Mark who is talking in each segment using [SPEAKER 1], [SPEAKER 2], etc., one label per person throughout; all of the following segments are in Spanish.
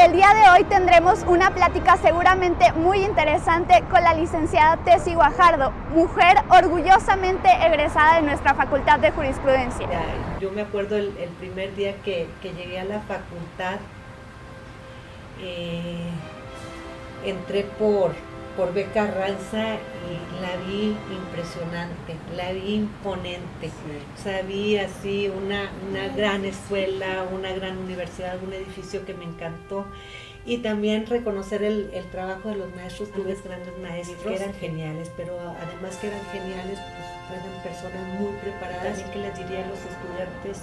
[SPEAKER 1] El día de hoy tendremos una plática seguramente muy interesante con la licenciada Tessy Guajardo, mujer orgullosamente egresada de nuestra Facultad de Jurisprudencia.
[SPEAKER 2] Yo me acuerdo el primer día que llegué a la facultad, entré por B. Carranza y la vi impresionante, la vi imponente. O sea, vi así una gran escuela, una gran universidad, un edificio que me encantó. Y también reconocer el trabajo de los maestros, tuve grandes maestros que eran geniales, pero además que eran geniales, pues eran personas muy preparadas. Y que les diría a los estudiantes,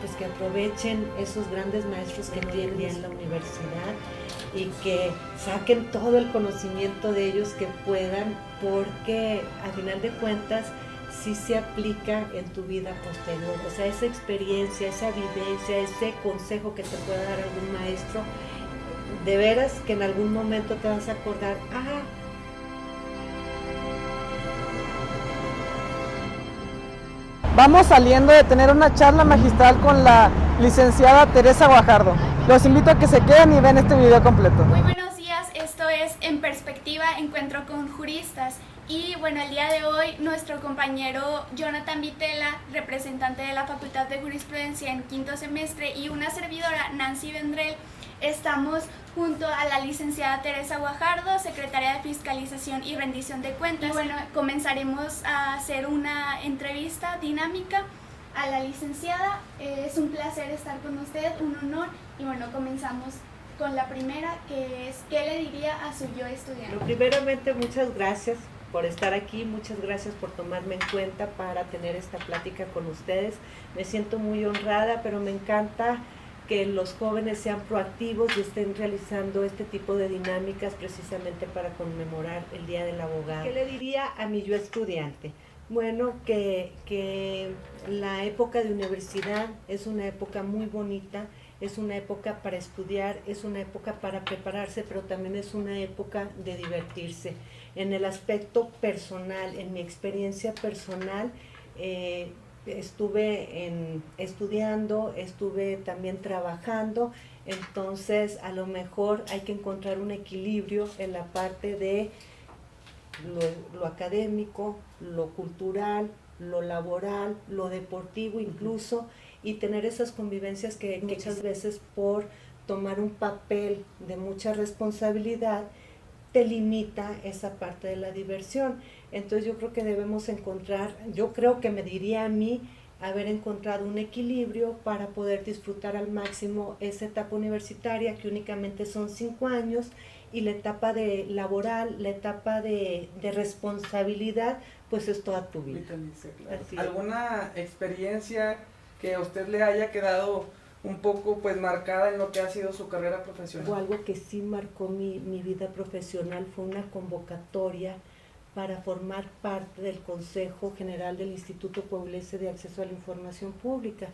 [SPEAKER 2] pues que aprovechen esos grandes maestros que tienen en la universidad y que saquen todo el conocimiento de ellos que puedan, porque a final de cuentas sí se aplica en tu vida posterior. O sea, esa experiencia, esa vivencia, ese consejo que te pueda dar algún maestro, de veras que en algún momento te vas a acordar,
[SPEAKER 3] Vamos saliendo de tener una charla magistral con la licenciada Teresa Guajardo. Los invito a que se queden y vean este video completo.
[SPEAKER 1] Muy buenos días, esto es En Perspectiva, encuentro con juristas. Y bueno, el día de hoy nuestro compañero Jonathan Vitela, representante de la Facultad de Jurisprudencia en quinto semestre, y una servidora, Nancy Vendrell, estamos junto a la licenciada Teresa Guajardo, secretaria de Fiscalización y Rendición de Cuentas. Y bueno, comenzaremos a hacer una entrevista dinámica a la licenciada. Es un placer estar con usted, un honor. Y bueno, comenzamos con la primera, que es, ¿qué le diría a su yo estudiante?
[SPEAKER 2] Primeramente, muchas gracias por estar aquí, muchas gracias por tomarme en cuenta para tener esta plática con ustedes. Me siento muy honrada, pero me encanta que los jóvenes sean proactivos y estén realizando este tipo de dinámicas precisamente para conmemorar el Día del Abogado. ¿Qué le diría a mi yo estudiante? Bueno, que la época de universidad es una época muy bonita, es una época para estudiar, es una época para prepararse, pero también es una época de divertirse. En el aspecto personal, en mi experiencia personal, estuve estudiando, estuve también trabajando, entonces a lo mejor hay que encontrar un equilibrio en la parte de lo académico, lo cultural, lo laboral, lo deportivo incluso, y tener esas convivencias que muchas veces por tomar un papel de mucha responsabilidad te limita esa parte de la diversión. Entonces yo creo que debemos encontrar, yo creo que me diría a mí, haber encontrado un equilibrio para poder disfrutar al máximo esa etapa universitaria, que únicamente son 5 años, y la etapa de laboral, la etapa de responsabilidad, pues es toda tu vida.
[SPEAKER 3] Claro. ¿Alguna experiencia que a usted le haya quedado un poco pues marcada en lo que ha sido su carrera profesional?
[SPEAKER 2] O algo que sí marcó mi vida profesional fue una convocatoria para formar parte del Consejo General del Instituto Pueblense de Acceso a la Información Pública.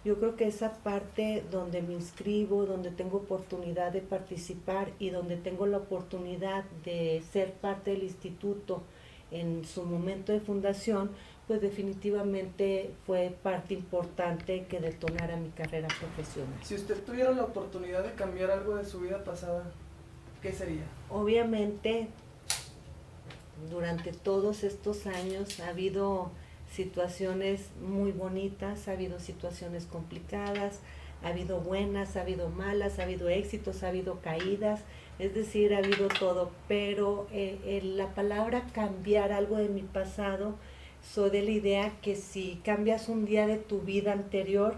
[SPEAKER 2] Yo creo que esa parte donde me inscribo, donde tengo oportunidad de participar y donde tengo la oportunidad de ser parte del instituto en su momento de fundación, pues definitivamente fue parte importante que detonara mi carrera profesional.
[SPEAKER 3] Si usted tuviera la oportunidad de cambiar algo de su vida pasada, ¿qué sería?
[SPEAKER 2] Obviamente, durante todos estos años ha habido situaciones muy bonitas, ha habido situaciones complicadas, ha habido buenas, ha habido malas, ha habido éxitos, ha habido caídas, es decir, ha habido todo, pero la palabra cambiar algo de mi pasado, soy de la idea que si cambias un día de tu vida anterior,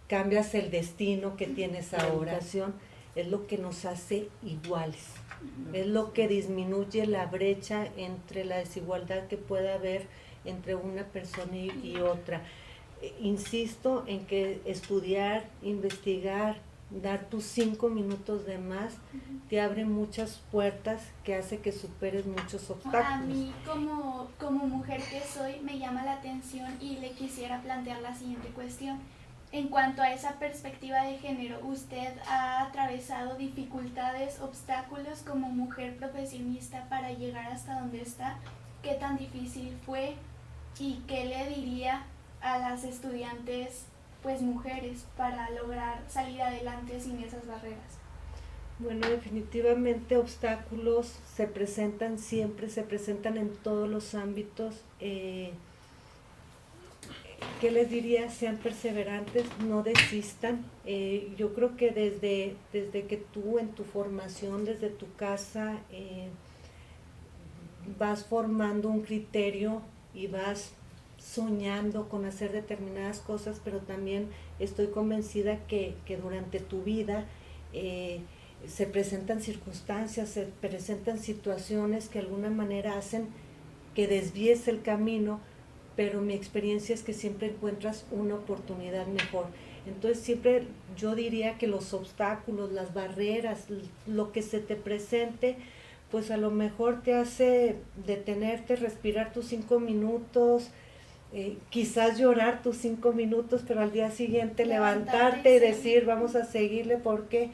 [SPEAKER 2] cambias el destino que tienes ahora. La educación es lo que nos hace iguales, es lo que disminuye la brecha entre la desigualdad que pueda haber entre una persona y otra. Insisto en que estudiar, investigar, dar tus 5 minutos de más, te abre muchas puertas que hace que superes muchos obstáculos.
[SPEAKER 1] A mí como mujer que soy me llama la atención y le quisiera plantear la siguiente cuestión. En cuanto a esa perspectiva de género, ¿usted ha atravesado dificultades, obstáculos como mujer profesionista para llegar hasta donde está? ¿Qué tan difícil fue? ¿Y qué le diría a las estudiantes, pues mujeres, para lograr salir adelante sin esas barreras?
[SPEAKER 2] Bueno, definitivamente obstáculos se presentan siempre, se presentan en todos los ámbitos. ¿Qué les diría? Sean perseverantes, no desistan. Yo creo que desde que tú en tu formación, desde tu casa, vas formando un criterio y vas soñando con hacer determinadas cosas, pero también estoy convencida que durante tu vida se presentan circunstancias, se presentan situaciones que de alguna manera hacen que desvíes el camino, pero mi experiencia es que siempre encuentras una oportunidad mejor. Entonces siempre yo diría que los obstáculos, las barreras, lo que se te presente, pues a lo mejor te hace detenerte, respirar tus 5 minutos, quizás llorar tus 5 minutos, pero al día siguiente levantarte y decir vamos a seguirle, porque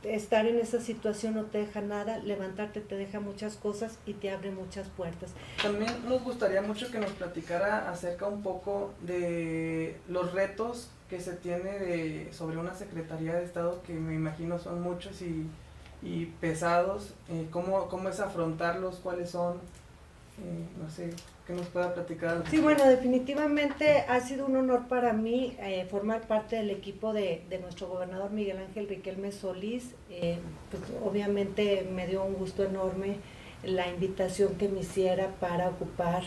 [SPEAKER 2] estar en esa situación no te deja nada, levantarte te deja muchas cosas y te abre muchas puertas.
[SPEAKER 3] También nos gustaría mucho que nos platicara acerca un poco de los retos que se tiene sobre una Secretaría de Estado, que me imagino son muchos y pesados, cómo es afrontarlos, cuáles son, no sé, que nos pueda platicar.
[SPEAKER 2] Sí, bueno, definitivamente ha sido un honor para mí formar parte del equipo de nuestro gobernador Miguel Ángel Riquelme Solís. Pues obviamente me dio un gusto enorme la invitación que me hiciera para ocupar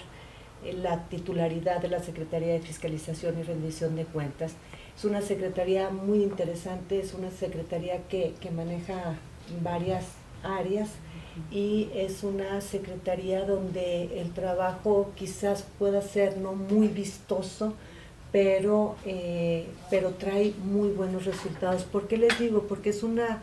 [SPEAKER 2] la titularidad de la Secretaría de Fiscalización y Rendición de Cuentas. Es una secretaría muy interesante, es una secretaría que maneja varias áreas, y es una secretaría donde el trabajo quizás pueda ser no muy vistoso, pero trae muy buenos resultados. ¿Por qué les digo? Porque es una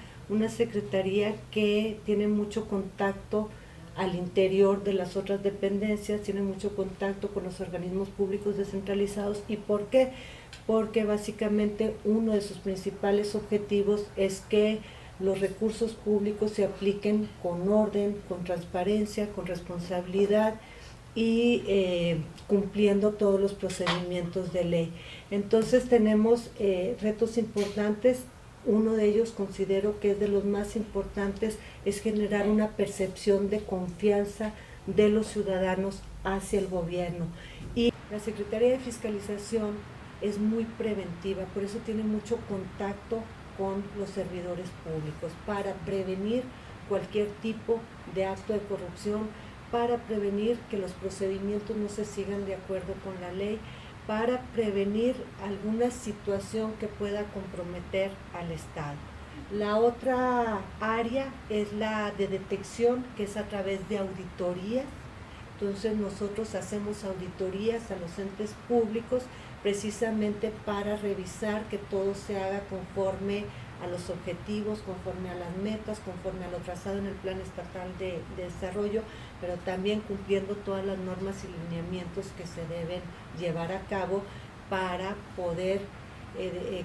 [SPEAKER 2] secretaría que tiene mucho contacto al interior de las otras dependencias, tiene mucho contacto con los organismos públicos descentralizados. ¿Y por qué? Porque básicamente uno de sus principales objetivos es que los recursos públicos se apliquen con orden, con transparencia, con responsabilidad y cumpliendo todos los procedimientos de ley. Entonces tenemos retos importantes. Uno de ellos, considero que es de los más importantes, es generar una percepción de confianza de los ciudadanos hacia el gobierno. Y la Secretaría de Fiscalización es muy preventiva, por eso tiene mucho contacto con los servidores públicos, para prevenir cualquier tipo de acto de corrupción, para prevenir que los procedimientos no se sigan de acuerdo con la ley, para prevenir alguna situación que pueda comprometer al Estado. La otra área es la de detección, que es a través de auditorías. Entonces nosotros hacemos auditorías a los entes públicos precisamente para revisar que todo se haga conforme a los objetivos, conforme a las metas, conforme a lo trazado en el Plan Estatal de Desarrollo, pero también cumpliendo todas las normas y lineamientos que se deben llevar a cabo para poder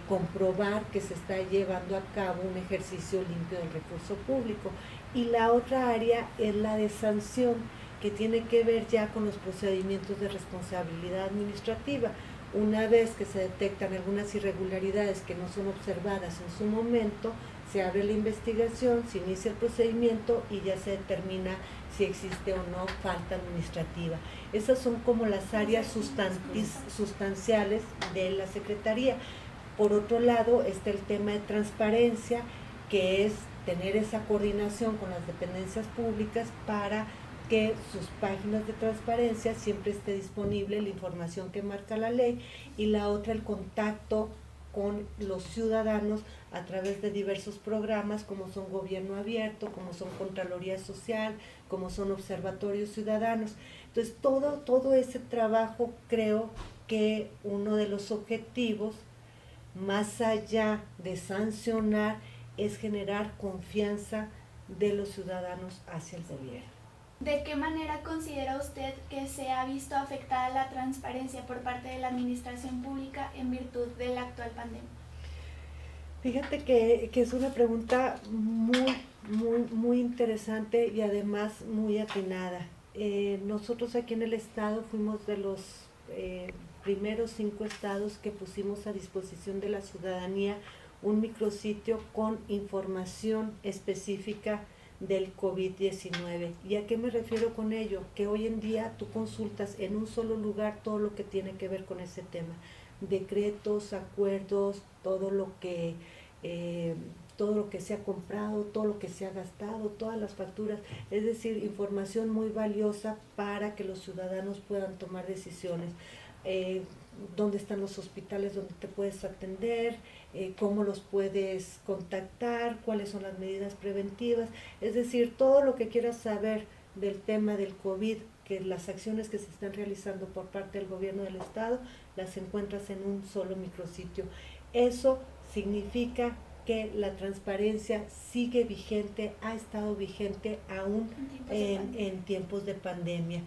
[SPEAKER 2] comprobar que se está llevando a cabo un ejercicio limpio del recurso público. Y la otra área es la de sanción, que tiene que ver ya con los procedimientos de responsabilidad administrativa. Una vez que se detectan algunas irregularidades que no son observadas en su momento, se abre la investigación, se inicia el procedimiento y ya se determina si existe o no falta administrativa. Esas son como las áreas sustanciales de la Secretaría. Por otro lado está el tema de transparencia, que es tener esa coordinación con las dependencias públicas para que sus páginas de transparencia siempre esté disponible la información que marca la ley, y la otra, el contacto con los ciudadanos a través de diversos programas como son Gobierno Abierto, como son Contraloría Social, como son Observatorios Ciudadanos. Entonces todo ese trabajo, creo que uno de los objetivos, más allá de sancionar, es generar confianza de los ciudadanos hacia el gobierno.
[SPEAKER 1] ¿De qué manera considera usted que se ha visto afectada la transparencia por parte de la administración pública en virtud de la actual pandemia?
[SPEAKER 2] Fíjate que es una pregunta muy interesante y además muy atinada. Nosotros aquí en el estado fuimos de los primeros 5 estados que pusimos a disposición de la ciudadanía un micrositio con información específica del COVID-19. ¿Y a qué me refiero con ello? Que hoy en día tú consultas en un solo lugar todo lo que tiene que ver con ese tema. Decretos, acuerdos, todo lo que se ha comprado, todo lo que se ha gastado, todas las facturas, es decir, información muy valiosa para que los ciudadanos puedan tomar decisiones. Dónde están los hospitales donde te puedes atender, cómo los puedes contactar, cuáles son las medidas preventivas, es decir, todo lo que quieras saber del tema del COVID, que las acciones que se están realizando por parte del gobierno del estado, las encuentras en un solo micrositio. Eso significa que la transparencia sigue vigente, ha estado vigente aún en tiempos de pandemia.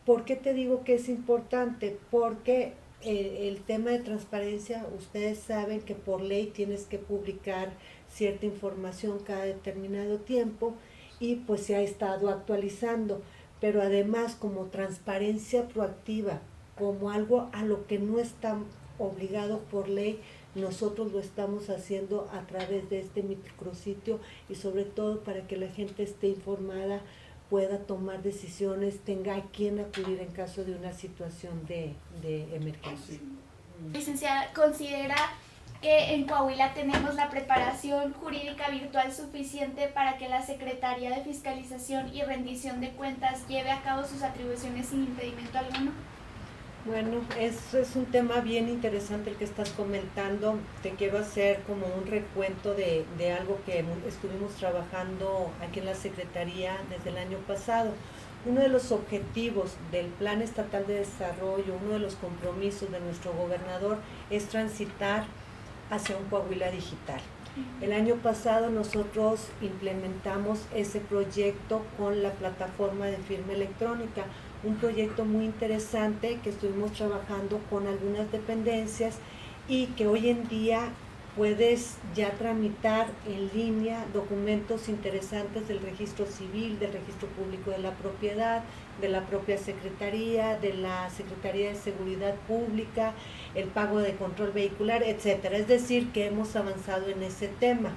[SPEAKER 2] ¿Por qué te digo que es importante? Porque el tema de transparencia, ustedes saben que por ley tienes que publicar cierta información cada determinado tiempo y pues se ha estado actualizando, pero además como transparencia proactiva, como algo a lo que no está obligado por ley, nosotros lo estamos haciendo a través de este micrositio y sobre todo para que la gente esté informada, pueda tomar decisiones, tenga a quién acudir en caso de una situación de emergencia.
[SPEAKER 1] Licenciada, ¿considera que en Coahuila tenemos la preparación jurídica virtual suficiente para que la Secretaría de Fiscalización y Rendición de Cuentas lleve a cabo sus atribuciones sin impedimento alguno?
[SPEAKER 2] Bueno, eso es un tema bien interesante el que estás comentando. Te quiero hacer como un recuento de algo que estuvimos trabajando aquí en la Secretaría desde el año pasado. Uno de los objetivos del Plan Estatal de Desarrollo, uno de los compromisos de nuestro gobernador es transitar hacia un Coahuila digital. El año pasado nosotros implementamos ese proyecto con la plataforma de firma electrónica, un proyecto muy interesante que estuvimos trabajando con algunas dependencias y que hoy en día puedes ya tramitar en línea documentos interesantes del registro civil, del registro público de la propiedad, de la propia Secretaría, de la Secretaría de Seguridad Pública, el pago de control vehicular, etcétera. Es decir, que hemos avanzado en ese tema.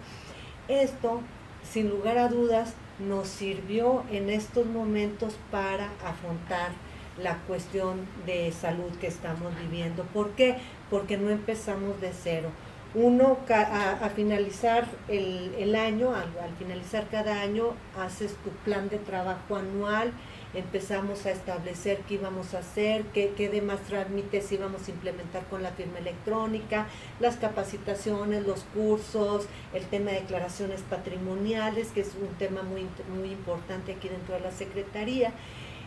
[SPEAKER 2] Esto, sin lugar a dudas, nos sirvió en estos momentos para afrontar la cuestión de salud que estamos viviendo. ¿Por qué? Porque no empezamos de cero. Uno, a finalizar el año, al finalizar cada año, haces tu plan de trabajo anual, empezamos a establecer qué íbamos a hacer, qué demás trámites íbamos a implementar con la firma electrónica, las capacitaciones, los cursos, el tema de declaraciones patrimoniales, que es un tema muy, muy importante aquí dentro de la Secretaría.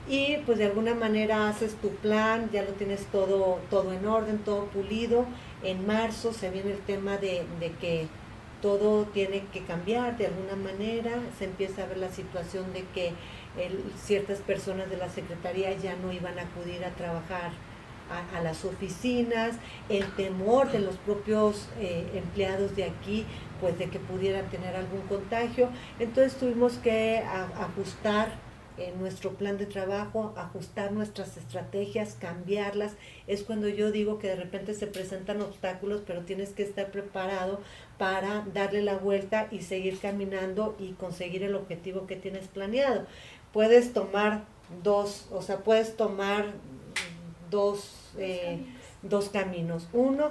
[SPEAKER 2] Y pues de alguna manera haces tu plan, ya lo tienes todo en orden, todo pulido. En marzo se viene el tema de que todo tiene que cambiar de alguna manera, se empieza a ver la situación de que ciertas personas de la Secretaría ya no iban a acudir a trabajar a las oficinas, el temor de los propios empleados de aquí, pues de que pudieran tener algún contagio. Entonces tuvimos que ajustar nuestro plan de trabajo, ajustar nuestras estrategias, cambiarlas. Es cuando yo digo que de repente se presentan obstáculos, pero tienes que estar preparado para darle la vuelta y seguir caminando y conseguir el objetivo que tienes planeado. Puedes tomar dos caminos. Uno,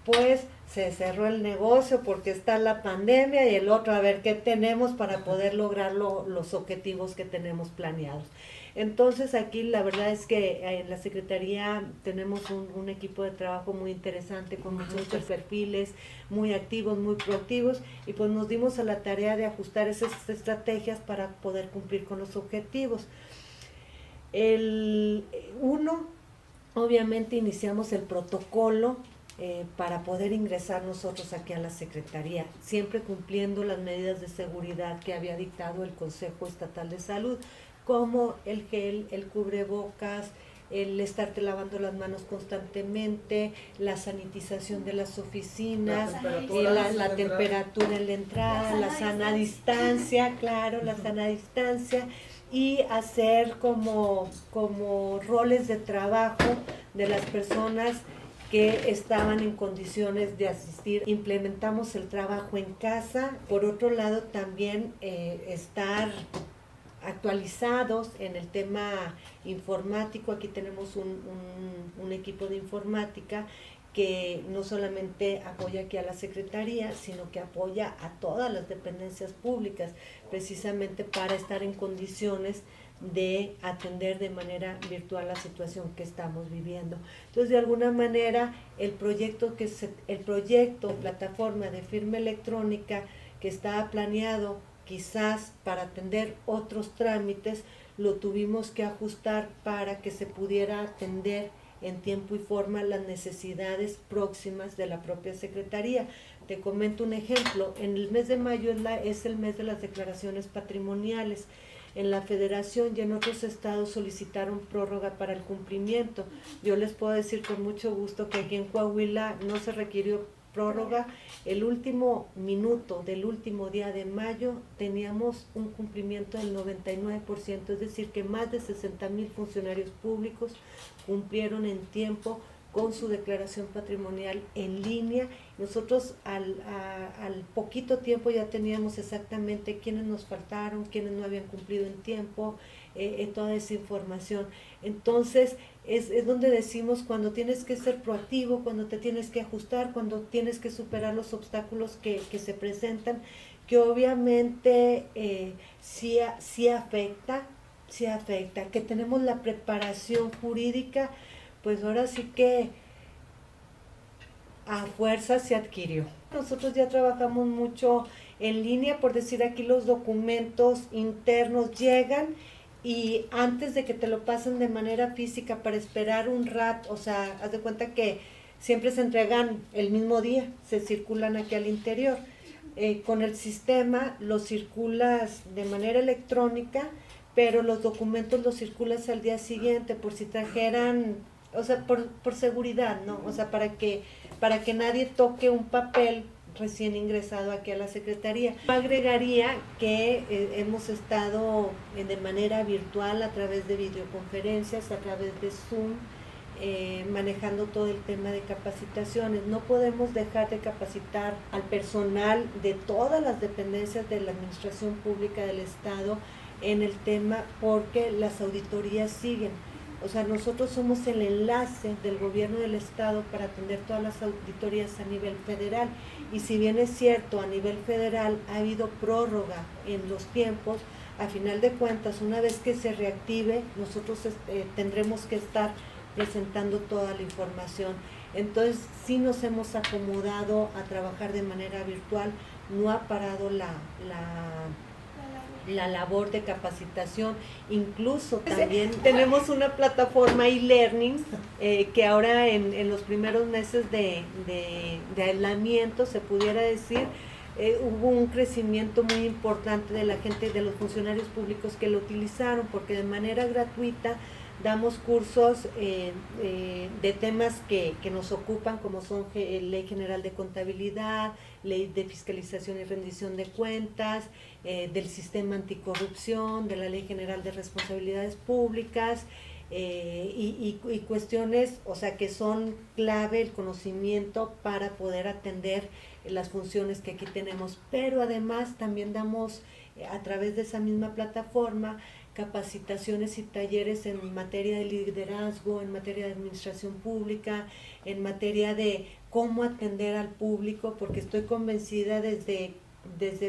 [SPEAKER 2] pues se cerró el negocio porque está la pandemia, y el otro, a ver qué tenemos para poder lograr los objetivos que tenemos planeados. Entonces aquí la verdad es que en la Secretaría tenemos un equipo de trabajo muy interesante, con muchos perfiles, muy activos, muy proactivos, y pues nos dimos a la tarea de ajustar esas estrategias para poder cumplir con los objetivos. Obviamente iniciamos el protocolo para poder ingresar nosotros aquí a la Secretaría, siempre cumpliendo las medidas de seguridad que había dictado el Consejo Estatal de Salud, como el gel, el cubrebocas, el estarte lavando las manos constantemente, la sanitización de las oficinas, la temperatura en la entrada, la sana distancia, claro, la sana distancia, y hacer como roles de trabajo de las personas que estaban en condiciones de asistir. Implementamos el trabajo en casa. Por otro lado, también estar actualizados en el tema informático. Aquí tenemos un equipo de informática que no solamente apoya aquí a la Secretaría, sino que apoya a todas las dependencias públicas, precisamente para estar en condiciones de atender de manera virtual la situación que estamos viviendo. Entonces, de alguna manera, el proyecto plataforma de firma electrónica que estaba planeado quizás para atender otros trámites, lo tuvimos que ajustar para que se pudiera atender en tiempo y forma las necesidades próximas de la propia Secretaría. Te comento un ejemplo. En el mes de mayo es el mes de las declaraciones patrimoniales. En la Federación y en otros estados solicitaron prórroga para el cumplimiento. Yo les puedo decir con mucho gusto que aquí en Coahuila no se requirió prórroga. El último minuto del último día de mayo teníamos un cumplimiento del 99%, es decir, que más de 60,000 funcionarios públicos cumplieron en tiempo con su declaración patrimonial en línea. Nosotros al poquito tiempo ya teníamos exactamente quiénes nos faltaron, quiénes no habían cumplido en tiempo, toda esa información. Entonces, es donde decimos cuando tienes que ser proactivo, cuando te tienes que ajustar, cuando tienes que superar los obstáculos que se presentan, que obviamente sí afecta, que tenemos la preparación jurídica, pues ahora sí que a fuerza se adquirió. Nosotros ya trabajamos mucho en línea, por decir aquí los documentos internos llegan y antes de que te lo pasen de manera física para esperar un rato, o sea, haz de cuenta que siempre se entregan el mismo día, se circulan aquí al interior. Con el sistema los circulas de manera electrónica, pero los documentos los circulas al día siguiente por si trajeran, o sea, por seguridad, ¿no? O sea, para que nadie toque un papel recién ingresado aquí a la Secretaría. Agregaría que hemos estado de manera virtual a través de videoconferencias, a través de Zoom, manejando todo el tema de capacitaciones. No podemos dejar de capacitar al personal de todas las dependencias de la Administración Pública del Estado en el tema porque las auditorías siguen. O sea, nosotros somos el enlace del gobierno del estado para atender todas las auditorías a nivel federal. Y si bien es cierto, a nivel federal ha habido prórroga en los tiempos, a final de cuentas, una vez que se reactive, nosotros tendremos que estar presentando toda la información. Entonces, sí nos hemos acomodado a trabajar de manera virtual, no ha parado la labor de capacitación. Incluso también tenemos una plataforma e-learning que ahora en los primeros meses de aislamiento, se pudiera decir, hubo un crecimiento muy importante de la gente, de los funcionarios públicos que lo utilizaron, porque de manera gratuita damos cursos de temas que nos ocupan, como son Ley General de Contabilidad, Ley de Fiscalización y Rendición de Cuentas, del Sistema Anticorrupción, de la Ley General de Responsabilidades Públicas, y cuestiones, o sea, que son clave el conocimiento para poder atender las funciones que aquí tenemos. Pero además también damos a través de esa misma plataforma capacitaciones y talleres en materia de liderazgo, en materia de administración pública, en materia de cómo atender al público, porque estoy convencida desde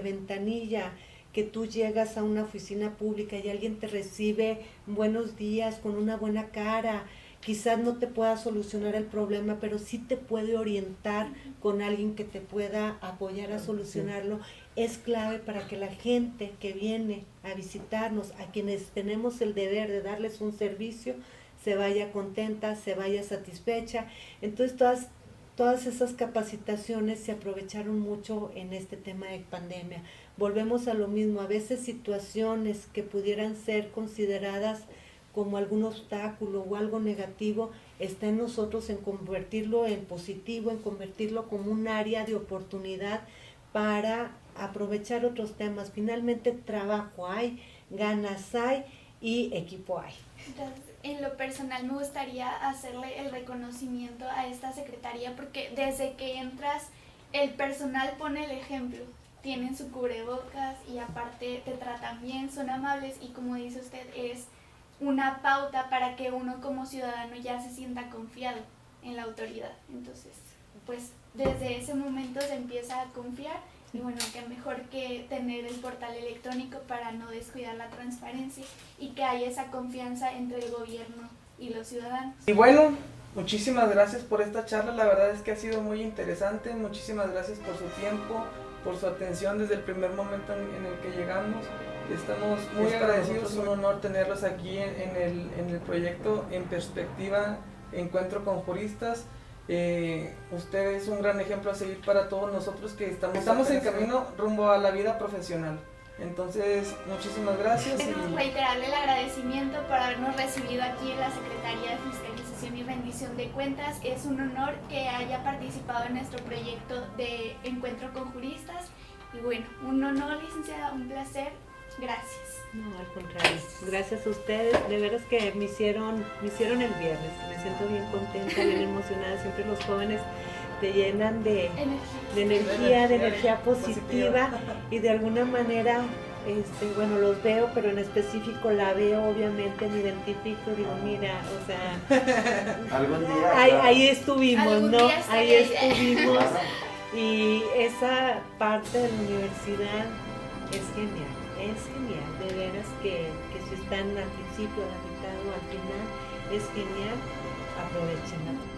[SPEAKER 2] ventanilla que tú llegas a una oficina pública y alguien te recibe buenos días con una buena cara, quizás no te pueda solucionar el problema, pero sí te puede orientar con alguien que te pueda apoyar a solucionarlo. Es clave para que la gente que viene a visitarnos, a quienes tenemos el deber de darles un servicio, se vaya contenta, se vaya satisfecha. Entonces todas esas capacitaciones se aprovecharon mucho en este tema de pandemia. Volvemos a lo mismo, a veces situaciones que pudieran ser consideradas como algún obstáculo o algo negativo, está en nosotros en convertirlo en positivo, en convertirlo como un área de oportunidad para aprovechar otros temas. Finalmente trabajo hay, ganas hay y equipo hay.
[SPEAKER 1] Entonces, en lo personal me gustaría hacerle el reconocimiento a esta secretaría porque desde que entras el personal pone el ejemplo. Tienen su cubrebocas y aparte te tratan bien, son amables y como dice usted es una pauta para que uno como ciudadano ya se sienta confiado en la autoridad. Entonces, pues desde ese momento se empieza a confiar y bueno, qué mejor que tener el portal electrónico para no descuidar la transparencia y que haya esa confianza entre el gobierno y los ciudadanos.
[SPEAKER 3] Y bueno, muchísimas gracias por esta charla, la verdad es que ha sido muy interesante, muchísimas gracias por su tiempo, por su atención desde el primer momento en el que llegamos. Estamos muy agradecidos, es un honor tenerlos aquí en el proyecto En Perspectiva, Encuentro con Juristas. Usted es un gran ejemplo a seguir para todos nosotros que estamos en camino rumbo a la vida profesional. Entonces, muchísimas gracias.
[SPEAKER 1] Queremos reiterarle el agradecimiento por habernos recibido aquí en la Secretaría de Fiscalización y Rendición de Cuentas. Es un honor que haya participado en nuestro proyecto de Encuentro con Juristas. Y bueno, un honor, licenciada, un placer. Gracias.
[SPEAKER 2] No, al contrario. Gracias a ustedes. De veras que me hicieron el viernes. Me siento bien contenta, bien emocionada. Siempre los jóvenes te llenan de energía positiva y de alguna manera, bueno, los veo, pero en específico la veo, obviamente me identifico, digo, mira, o sea,
[SPEAKER 4] algún día
[SPEAKER 2] ahí estuvimos, ¿no? Ahí estuvimos y esa parte de la universidad es genial, de veras que si están al principio, a la mitad o al final, es genial, aprovechenla.